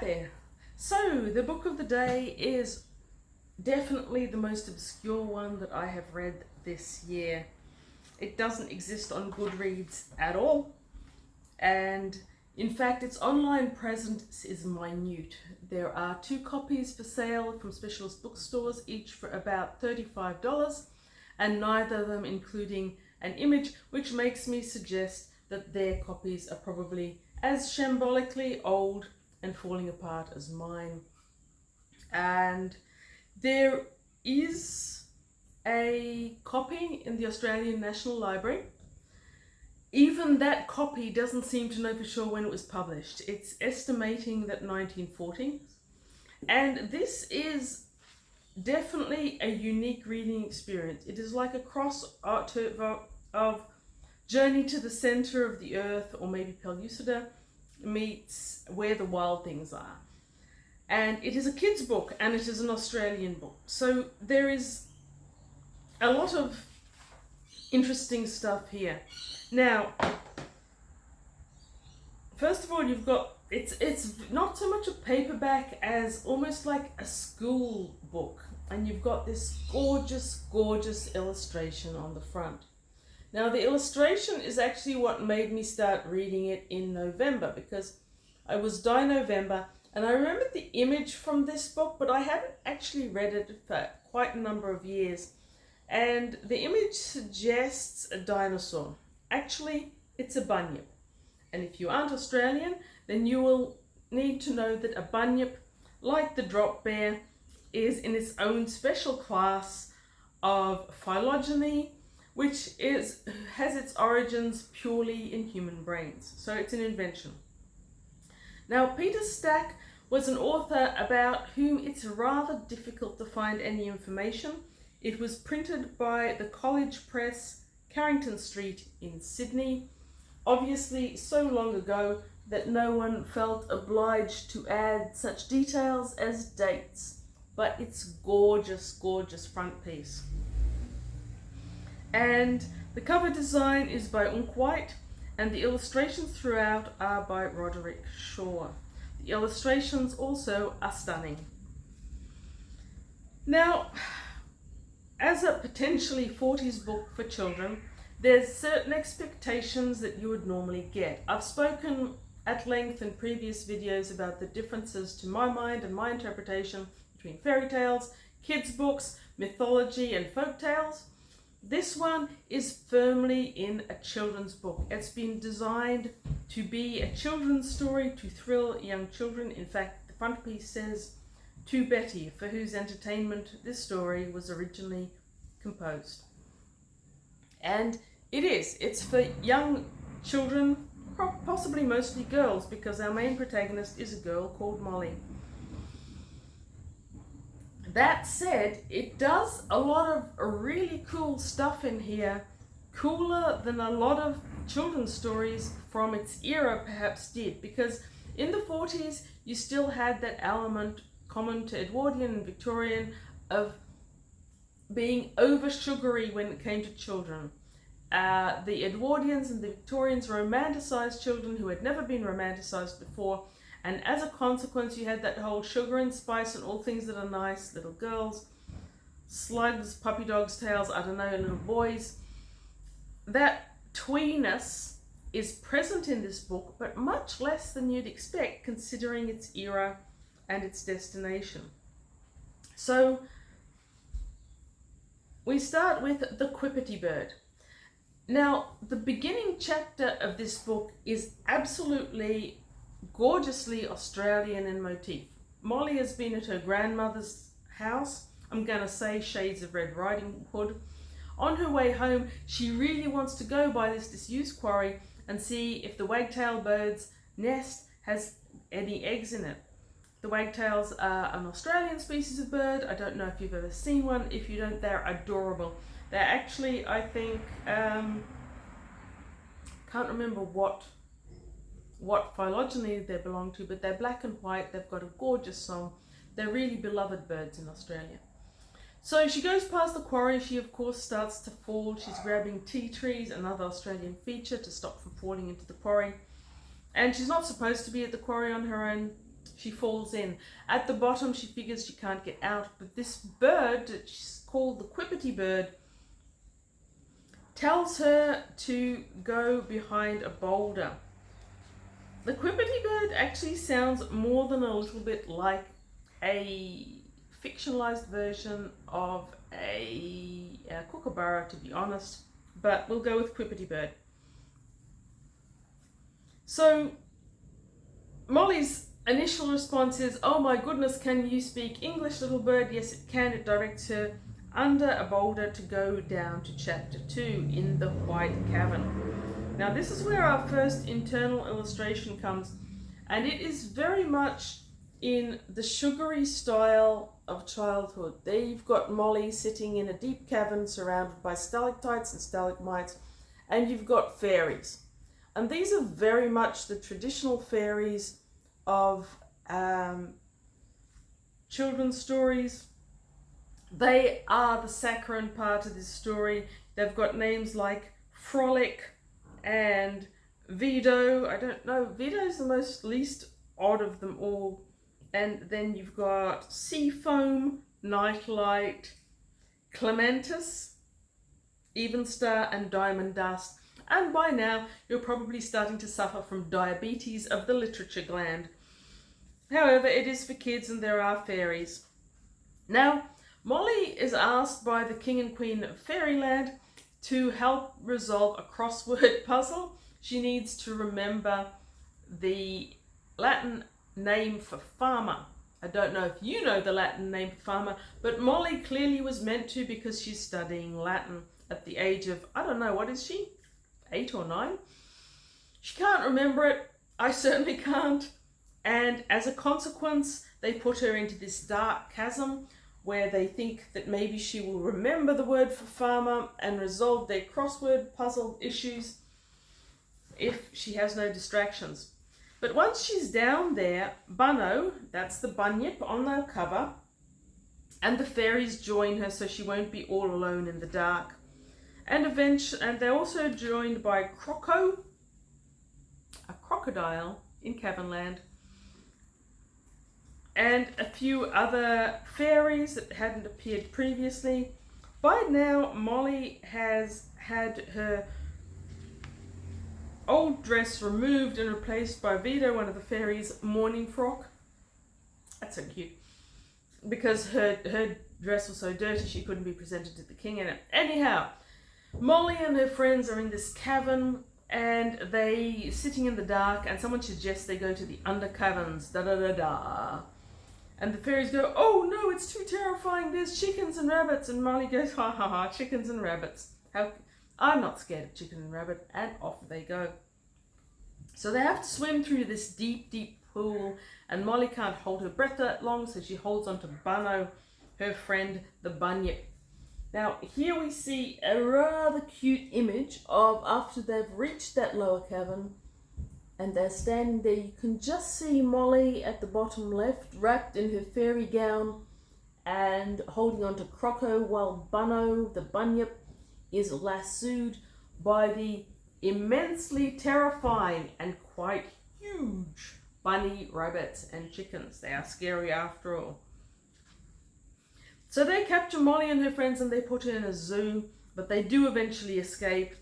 there. So the book of the day is definitely the most obscure one that I have read this year. It doesn't exist on Goodreads at all, and in fact its online presence is minute. There are 2 copies for sale from specialist bookstores, each for about $35, and neither of them including an image, which makes me suggest that their copies are probably as shambolically old and falling apart as mine. And there is a copy in the Australian National Library. Even that copy doesn't seem to know for sure when it was published. It's estimating that 1940. And this is definitely a unique reading experience. It is like a cross of Journey to the Center of the Earth, or maybe Pellucida, meets Where the Wild Things Are. And it is a kid's book, and it is an Australian book. So there is a lot of interesting stuff here. Now, first of all, you've got, it's not so much a paperback as almost like a school book. And you've got this gorgeous, gorgeous illustration on the front. Now, the illustration is actually what made me start reading it in November, because I was die November, and I remembered the image from this book, but I hadn't actually read it for quite a number of years. And the image suggests a dinosaur. Actually, it's a bunyip. And if you aren't Australian, then you will need to know that a bunyip, like the drop bear, is in its own special class of phylogeny, which has its origins purely in human brains. So it's an invention. Now, Peter Stack was an author about whom it's rather difficult to find any information. It was printed by the College Press, Carrington Street in Sydney, obviously so long ago that no one felt obliged to add such details as dates. But it's gorgeous, gorgeous front piece. And the cover design is by Unk White, and the illustrations throughout are by Roderick Shaw. The illustrations also are stunning. Now, as a potentially 40s book for children, there's certain expectations that you would normally get. I've spoken at length in previous videos about the differences to my mind and my interpretation between fairy tales, kids' books, mythology and folk tales. This one is firmly in a children's book. It's been designed to be a children's story to thrill young children. In fact, the front piece says, "To Betty, for whose entertainment this story was originally composed." And it is. It's for young children, possibly mostly girls, because our main protagonist is a girl called Molly. That said, it does a lot of really cool stuff in here, cooler than a lot of children's stories from its era perhaps did, because in the 40s you still had that element common to Edwardian and Victorian of being over sugary when it came to children. The Edwardians and the Victorians romanticized children who had never been romanticized before, and as a consequence you had that whole sugar and spice and all things that are nice, little girls, slugs, puppy dogs, tails, I don't know, little boys. That tweeness is present in this book, but much less than you'd expect considering its era and its destination. So we start with the Quippity Bird. Now, the beginning chapter of this book is absolutely gorgeously Australian in motif. Molly has been at her grandmother's house, I'm going to say Shades of Red Riding Hood. On her way home, she really wants to go by this disused quarry and see if the wagtail bird's nest has any eggs in it. The wagtails are an Australian species of bird. I don't know if you've ever seen one. If you don't, they're adorable. They're actually, I think, can't remember what phylogeny they belong to, but they're black and white. They've got a gorgeous song. They're really beloved birds in Australia. So she goes past the quarry. She, of course, starts to fall. She's grabbing tea trees, another Australian feature, to stop from falling into the quarry. And she's not supposed to be at the quarry on her own. she falls in. At the bottom, she figures she can't get out, but this bird, she's called the Quippity bird, tells her to go behind a boulder. The Quippity bird actually sounds more than a little bit like a fictionalized version of a kookaburra, to be honest, but we'll go with Quippity bird. So Molly's initial response is, "Oh my goodness, can you speak English, little bird?" Yes, it can. It directs her under a boulder to go down to chapter 2 in the White Cavern. Now this is where our first internal illustration comes, and it is very much in the sugary style of childhood. There you've got Molly sitting in a deep cavern surrounded by stalactites and stalagmites, and you've got fairies. And these are very much the traditional fairies of children's stories. They are the saccharine part of this story. They've got names like Frolic and Vido. I don't know, Vido's the most least odd of them all. And then you've got Seafoam, Nightlight, Clematis, Evenstar, and Diamond Dust. And by now, you're probably starting to suffer from diabetes of the literature gland. However, it is for kids and there are fairies. Now, Molly is asked by the King and Queen of Fairyland to help resolve a crossword puzzle. She needs to remember the Latin name for farmer. I don't know if you know the Latin name for farmer, but Molly clearly was meant to, because she's studying Latin at the age of, I don't know, what is she? 8 or 9? She can't remember it. I certainly can't. And as a consequence, they put her into this dark chasm where they think that maybe she will remember the word for farmer and resolve their crossword puzzle issues if she has no distractions. But once she's down there, Bunno, that's the bunyip on the cover, and the fairies join her so she won't be all alone in the dark. And they're also joined by Croco, a crocodile in Cavernland, and a few other fairies that hadn't appeared previously. By now, Molly has had her old dress removed and replaced by Vito, one of the fairies' morning frock. That's so cute. Because her dress was so dirty, she couldn't be presented to the king in it. Anyhow, Molly and her friends are in this cavern, and they sitting in the dark, and someone suggests they go to the under caverns, da-da-da-da. And the fairies go, "Oh no, it's too terrifying, there's chickens and rabbits." And Molly goes, "Ha ha ha, chickens and rabbits. I'm not scared of chicken and rabbit," and off they go. So they have to swim through this deep, deep pool, and Molly can't hold her breath that long, so she holds on to Bunno, her friend, the bunyip. Now, here we see a rather cute image of after they've reached that lower cavern, and they're standing there. You can just see Molly at the bottom left, wrapped in her fairy gown, and holding on to Croco, while Bunno, the bunyip, is lassoed by the immensely terrifying and quite huge bunny rabbits and chickens. They are scary after all. So they capture Molly and her friends and they put her in a zoo, but they do eventually escape,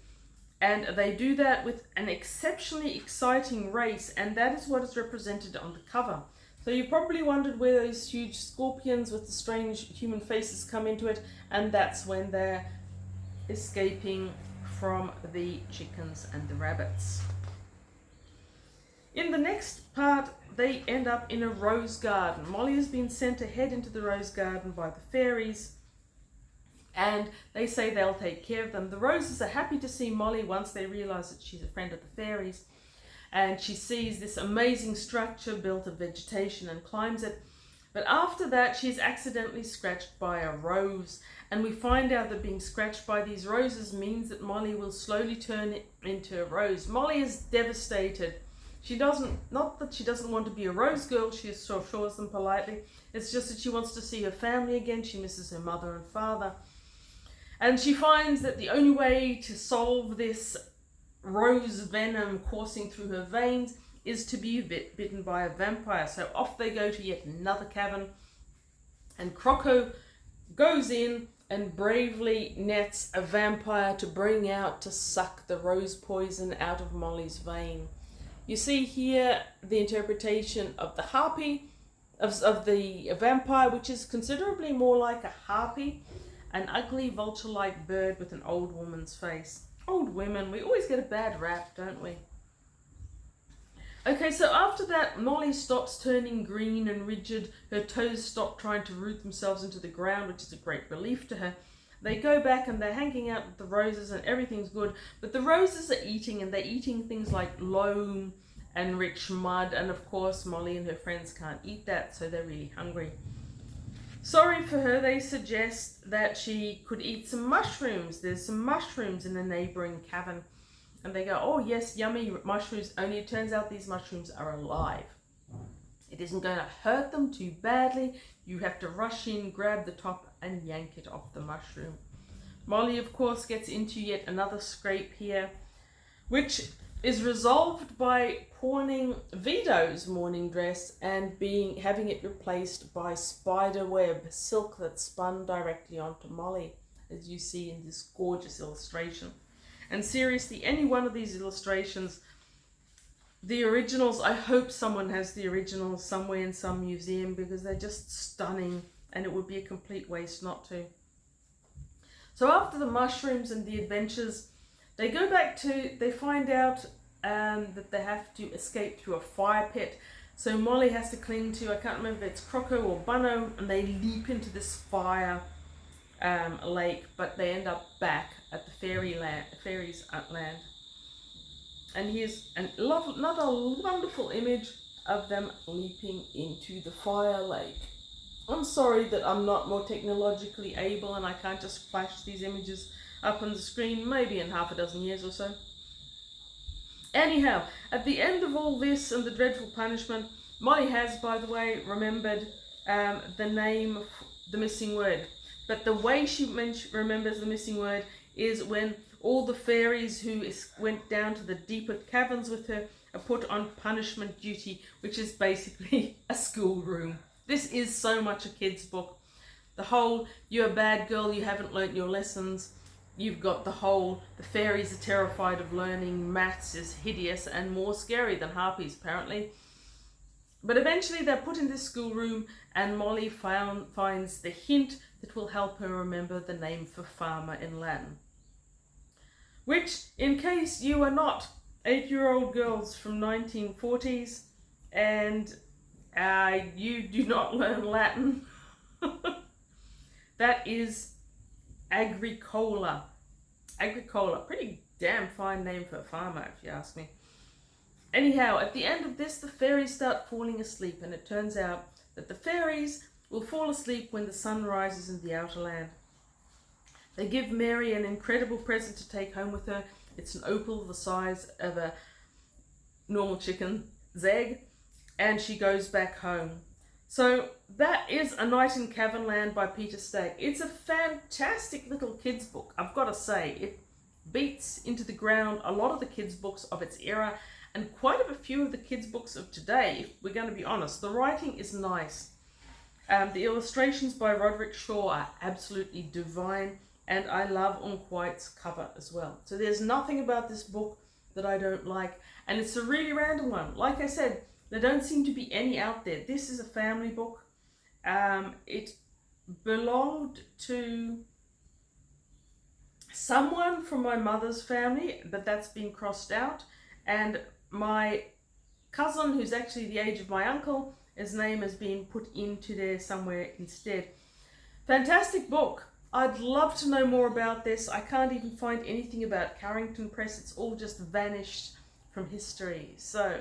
and they do that with an exceptionally exciting race, and that is what is represented on the cover. So you probably wondered where those huge scorpions with the strange human faces come into it, and that's when they're escaping from the chickens and the rabbits. In the next part, they end up in a rose garden. Molly has been sent ahead into the rose garden by the fairies, and they say they'll take care of them. The roses are happy to see Molly once they realise that she's a friend of the fairies, and she sees this amazing structure built of vegetation and climbs it. But after that, she's accidentally scratched by a rose, and we find out that being scratched by these roses means that Molly will slowly turn into a rose. Molly is devastated. Not that she doesn't want to be a rose girl, she assures them politely. It's just that she wants to see her family again. She misses her mother and father. And she finds that the only way to solve this rose venom coursing through her veins is to be bitten by a vampire. So off they go to yet another cavern, and Croco goes in and bravely nets a vampire to bring out to suck the rose poison out of Molly's vein. You see here the interpretation of the harpy, of the vampire, which is considerably more like a harpy, an ugly vulture-like bird with an old woman's face. Old women, we always get a bad rap, don't we? Okay, so after that, Molly stops turning green and rigid. Her toes stop trying to root themselves into the ground, which is a great relief to her. They go back and they're hanging out with the roses and everything's good. But the roses are eating, and they're eating things like loam and rich mud. And of course, Molly and her friends can't eat that, so they're really hungry. Sorry for her, they suggest that she could eat some mushrooms. There's some mushrooms in the neighbouring cavern. And they go, oh yes, yummy mushrooms, only it turns out these mushrooms are alive. It isn't going to hurt them too badly. You have to rush in, grab the top and yank it off the mushroom. Molly, of course, gets into yet another scrape here, which is resolved by pawning Vito's morning dress and having it replaced by spider web silk that's spun directly onto Molly, as you see in this gorgeous illustration. And seriously, any one of these illustrations, the originals, I hope someone has the originals somewhere in some museum, because they're just stunning and it would be a complete waste not to. So after the mushrooms and the adventures, they go back to, they find out that they have to escape through a fire pit. So Molly has to cling to, I can't remember if it's Croco or Bunno, and they leap into this fire lake, but they end up back at the fairies' land. And here's another wonderful image of them leaping into the fire lake. I'm sorry that I'm not more technologically able and I can't just flash these images up on the screen, maybe in half a dozen years or so. Anyhow, at the end of all this and the dreadful punishment, Molly has, by the way, remembered the name of the missing word. But the way she remembers the missing word is when all the fairies who went down to the deeper caverns with her are put on punishment duty, which is basically a schoolroom. This is so much a kid's book. The whole, you're a bad girl, you haven't learnt your lessons. You've got the whole, the fairies are terrified of learning, maths is hideous and more scary than harpies apparently. But eventually they're put in this schoolroom and Molly finds the hint that will help her remember the name for farmer in Latin. Which, in case you are not 8-year-old girls from 1940s and you do not learn Latin, that is agricola. Agricola, pretty damn fine name for a farmer if you ask me. Anyhow, at the end of this, the fairies start falling asleep, and it turns out that the fairies will fall asleep when the sun rises in the outer land. They give Mary an incredible present to take home with her. It's an opal the size of a normal chicken's egg, and she goes back home. So that is A Night in Cavernland by Peter Stagg. It's a fantastic little kids book, I've got to say. It beats into the ground a lot of the kids books of its era, and quite a few of the kids books of today, if we're going to be honest. The writing is nice. The illustrations by Roderick Shaw are absolutely divine, and I love Unquite's cover as well. So there's nothing about this book that I don't like, and it's a really random one. Like I said, there don't seem to be any out there. This is a family book. It belonged to someone from my mother's family, but that's been crossed out, and my cousin, who's actually the age of my uncle, his name has been put into there somewhere instead. Fantastic book. I'd love to know more about this. I can't even find anything about Carrington Press. It's all just vanished from history. So,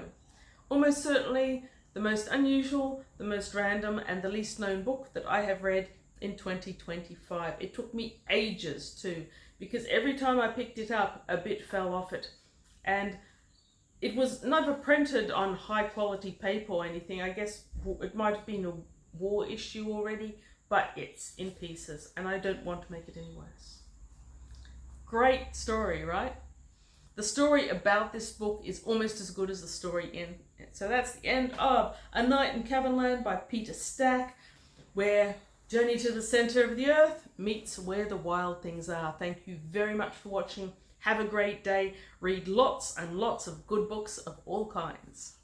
almost certainly the most unusual, the most random, and the least known book that I have read in 2025. It took me ages too, because every time I picked it up, a bit fell off it. And it was never printed on high quality paper or anything. I guess it might have been a war issue already, but it's in pieces and I don't want to make it any worse. Great story, right? The story about this book is almost as good as the story in So that's the end of A Night in Cavernland by Peter Stack, where Journey to the Center of the Earth meets Where the Wild Things Are. Thank you very much for watching. Have a great day. Read lots and lots of good books of all kinds.